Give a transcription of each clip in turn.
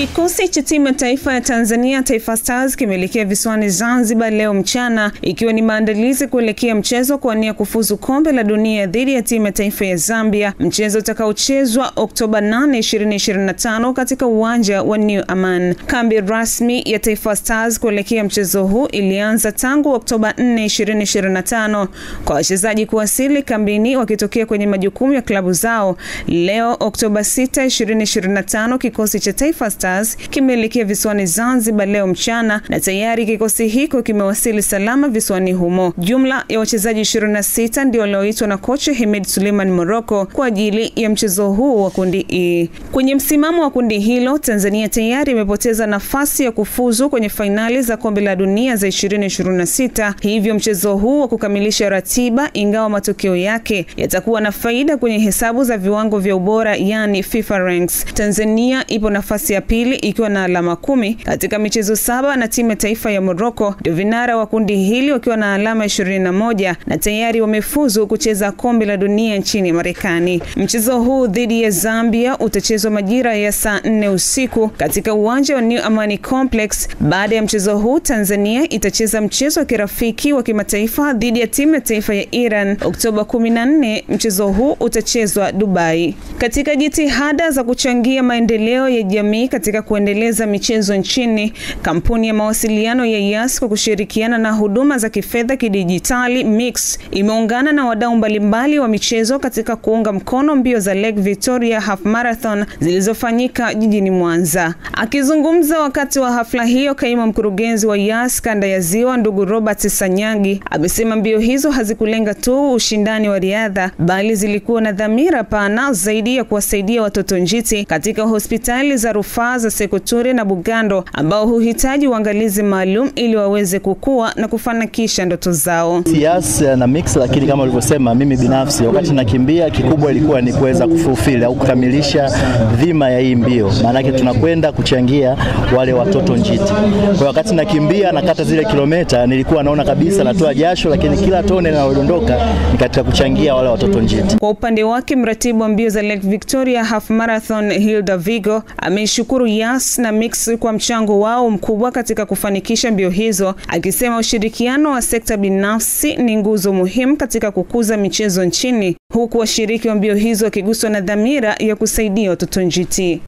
Kikosi cha timu ya taifa ya Tanzania Taifa Stars kimeelekea visiwani Zanzibar leo mchana ikiwa ni maandalizi kuelekea mchezo kuwania kufuzu kombe la dunia dhidi ya timu ya taifa ya Zambia, mchezo utakaochezwa Oktoba 8, 2025 katika uwanja wa New Aman. Kambi rasmi ya Taifa Stars kuelekea mchezo huu ilianza tangu Oktoba 4, 2025 kwa wachezaji kuwasili kambini wakitokea kwenye majukumu ya klabu zao. Leo Oktoba 6, 2025 kikosi cha Taifa Stars kimeelekea visiwani Zanzibar leo mchana na tayari kikosi hiko kimewasili salama visiwani humo. Jumla ya wachezaji 26 ndio walioitwa na kocha Hemed Suleiman Morocco kwa ajili ya mchezo huu wa kundi E. Kwenye msimamo wa kundi hilo, Tanzania tayari imepoteza nafasi ya kufuzu kwenye fainali za kombe la dunia za 2026. Hivyo mchezo huu wa kukamilisha ratiba, ingawa matokeo yake yatakuwa na faida kwenye hesabu za viwango vya ubora yani FIFA ranks. Tanzania ipo nafasi ya pili ikiwa na alama 10 katika michezo 7 na timu ya taifa ya Morocco ndio vinara wa kundi hili wakiwa na alama 21 na tayari wamefuzu kucheza kombe la dunia nchini Marekani. Mchezo huu dhidi ya Zambia utachezwa majira ya saa 4 usiku katika uwanja wa New Amani Complex. Baada ya mchezo huu, Tanzania itacheza mchezo wa kirafiki wa kimataifa dhidi ya timu ya taifa ya Iran Oktoba 14. Mchezo huu utachezwa Dubai. Katika jitihada za kuchangia maendeleo ya jamii katika kuendeleza michezo nchini, kampuni ya mawasiliano ya Yas kwa kushirikiana na huduma za kifedha kidijitali Mix imeungana na wadau mbalimbali wa michezo katika kuunga mkono mbio za Lake Victoria Half Marathon zilizofanyika jijini Mwanza. Akizungumza wakati wa hafla hiyo, kaimu mkurugenzi wa Yas kanda ya Ziwa ndugu Robert Sanyagi amesema mbio hizo hazikulenga tu ushindani wa riadha bali zilikuwa na dhamira pana zaidi ya kuwasaidia watoto njiti katika hospitali za rufaa za Sekoture na Bugando ambao huhitaji uangalizi maalum ili waweze kukua na kufanikisha ndoto zao. Yas na Mix, lakini kama ulivyosema, mimi binafsi wakati nakimbia kikubwa ilikuwa ni kuweza kufulfill au kukamilisha dhima ya hii mbio. Maana yake tunakwenda kuchangia wale watoto njiti. Kwa wakati nakimbia nakata zile kilomita nilikuwa naona kabisa natoa jasho, lakini kila tone linalodondoka ni katika kuchangia wale watoto njiti. Kwa upande wake, mratibu wa mbio za Lake Victoria Half Marathon Hilda Vigo ameshukuru Yas na Mix kwa mchango wao mkubwa katika kufanikisha mbio hizo, akisema ushirikiano wa sekta binafsi ni nguzo muhimu katika kukuza michezo nchini, huku washiriki wa mbio hizo wakiguswa na dhamira ya kusaidia watoto njiti.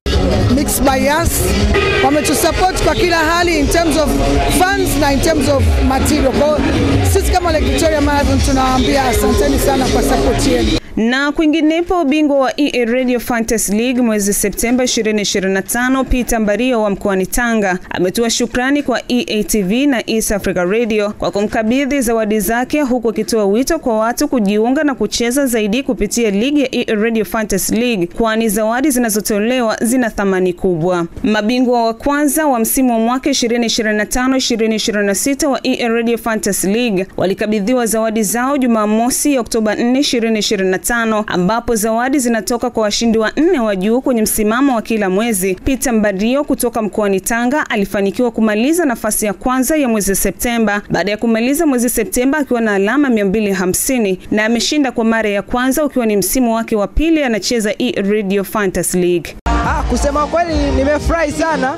Mix by Yas wametusupport kwa kila hali in terms of funds na in terms of material. Kwa sisi kama Lake Victoria Marathon tunawaambia asanteni sana kwa support yenu. Na kwinginepo, ubingwa wa EA Radio Fantasy League mwezi Septemba 2025 Peter Mbario wa mkoani Tanga ametoa shukrani kwa EA TV na East Africa Radio kwa kumkabidhi zawadi zake, huku akitoa wito kwa watu kujiunga na kucheza zaidi kupitia ligi ya EA Radio Fantasy League kwani zawadi zinazotolewa zina thamani kubwa. Mabingwa wa kwanza wa msimu wa mwaka 2025-2026 wa EA Radio Fantasy League walikabidhiwa zawadi zao Jumamosi Oktoba 4, 2025 ambapo zawadi zinatoka kwa washindi wa 4 wa juu kwenye msimamo wa kila mwezi. Peter Mbario kutoka mkoani Tanga alifanikiwa kumaliza nafasi ya kwanza ya mwezi Septemba baada ya kumaliza mwezi Septemba akiwa na alama 250 na ameshinda kwa mara ya kwanza ukiwa ni msimu wake wa pili anacheza EA Radio Fantasy League. Kusema kweli nimefurahi sana.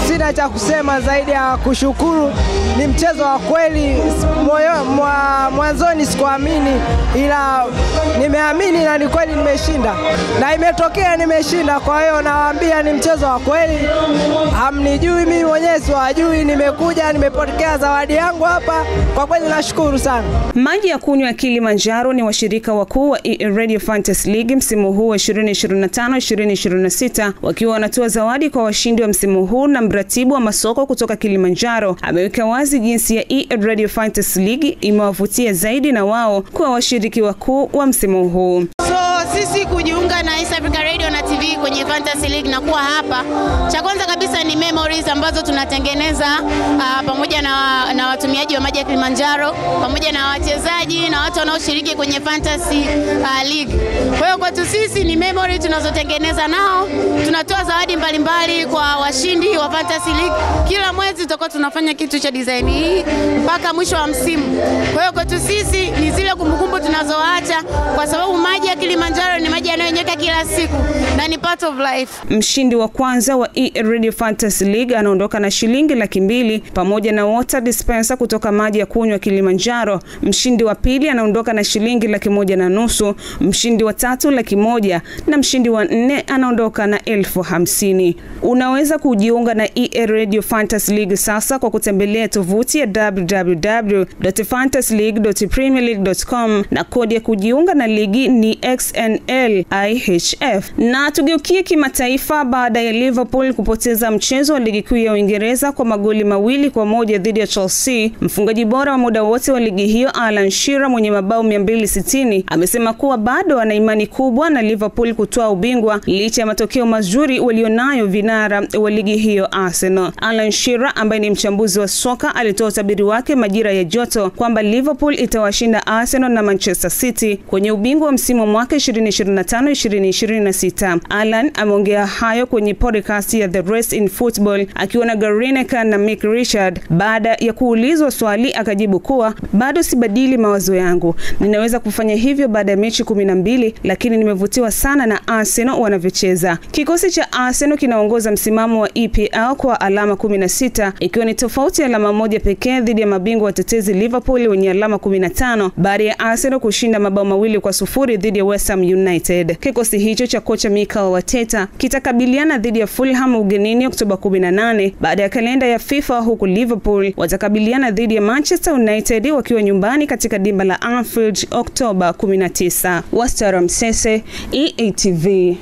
Sina cha kusema zaidi ya kushukuru. Ni mchezo wa kweli, mwanzoni sikuamini ila nimeamini na ni kweli nimeshinda. Na imetokea nimeshinda, kwa hiyo nawaambia ni mchezo wa kweli. Hamnijui mimi mwenyewe siwajui, nimekuja nimepokea zawadi yangu hapa. Kwa kweli nashukuru sana. Maji ya kunywa Kilimanjaro ni washirika wakuu wa EA Radio Fantasy League msimu huu wa 2025-2026 wakiwa wanatoa zawadi kwa washindi wa msimu huu, na mratibu wa masoko kutoka Kilimanjaro ameweka wazi jinsi ya EA Radio Fantasy League imewavutia zaidi na wao kwa washiriki wakuu wa msimu huu. Sisi kujiunga na East Africa Radio na TV kwenye Fantasy League na kuwa hapa, cha kwanza kabisa ni memories ambazo tunatengeneza pamoja na watumiaji wa maji ya Kilimanjaro, pamoja na wachezaji na watu wanaoshiriki kwenye Fantasy League. Kwa hiyo kwetu sisi ni memory tunazotengeneza nao. Tunatoa zawadi mbalimbali kwa washindi wa Fantasy League. Kila mwezi tutakuwa tunafanya kitu cha design hii mpaka mwisho wa msimu. Kwa hiyo kwetu sisi ni zile kumbukumbu tunazoacha, kwa sababu maji ya Kilimanjaro ni maji yanayonyeka kila siku. na ni part of life. Mshindi wa kwanza wa E-Radio Fantasy League anaondoka na shilingi 200,000 pamoja na water dispenser kutoka maji ya kunywa Kilimanjaro. Mshindi wa pili anaondoka na shilingi 150,000, mshindi wa tatu 100,000 na mshindi wa 4 anaondoka na 50,000. Unaweza kujiunga na E-Radio Fantasy League sasa kwa kutembelea tovuti ya www.fantasyleague.premierleague.com na kodi ya kujiunga na ligi ni XNLIHF. Na tugeukie kimataifa. Baada ya Liverpool kupoteza mchezo wa ligi kuu ya Uingereza kwa magoli 2-1 dhidi ya Chelsea, mfungaji bora wa muda wote wa ligi hiyo Alan Shearer mwenye mabao 260 amesema kuwa bado ana imani kubwa na Liverpool kutoa ubingwa licha ya matokeo mazuri walionayo vinara wa ligi hiyo Arsenal. Alan Shearer ambaye ni mchambuzi wa soka alitoa utabiri wake majira ya joto kwamba Liverpool itawashinda Arsenal na Manchester City kwenye ubingwa wa msimu wa mwaka 2025-2026. Alan ameongea hayo kwenye podcast ya The Rest in Football akiwa na Gary Lineker na Mick Richard. Baada ya kuulizwa swali akajibu kuwa bado sibadili mawazo yangu. Ninaweza kufanya hivyo baada ya mechi 12, lakini nimevutiwa sana na Arsenal wanavyocheza. Kikosi cha Arsenal kinaongoza msimamo wa EPL kwa alama 16 ikiwa ni tofauti ya alama moja pekee dhidi ya mabingwa watetezi Liverpool wenye alama 15 baada ya Arsenal kushinda mabao 2-0 dhidi ya West Ham United. Kikosi hicho cha kocha Mikel Arteta kitakabiliana dhidi ya Fulham ugenini Oktoba 18 baada ya kalenda ya FIFA, huku Liverpool watakabiliana dhidi ya Manchester United wakiwa nyumbani katika dimba la Anfield Oktoba 19. Wastara Msese, EATV.